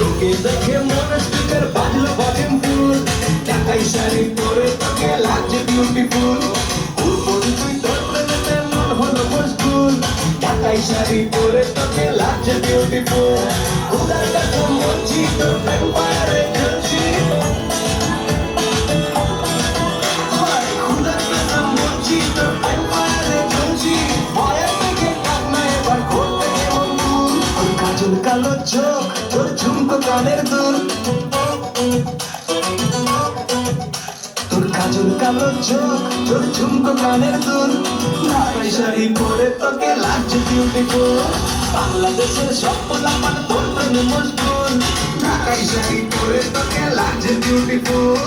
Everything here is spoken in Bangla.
তোকে দেখে মনে স্পিকার বাজলো ভলিউম ফুল, ঢাকাই শাড়ি পরে তোকে লাগছে বিউটিফুল। তুই তোর প্রেমেতে মন হলো মশগুল, ঢাকাই শাড়ি পরে তোকে লাগছে বিউটিফুল। খুদার কাছে মরছি তোর প্রেম পায়ারে জ্বলছি, খুদার কাছে মরছি তোর প্রেম পায়ারে জ্বলছি। ভয়ের দেখে কান্না এবার করতে কেমন ভুল, তোর কাজল কালো চোখ তোর ঝুমকো কানের দুল, তোর কাজল কালো চোখ তোর ঝুমকো কানের দুল। ঢাকাই শাড়ি পরে তোকে লাগছে বিউটিফুল, বাংলাদেশের সব পোলাপান তোর প্রেমে মশগুল। ঢাকাই শাড়ি পরে তোকে লাগছে বিউটিফুল।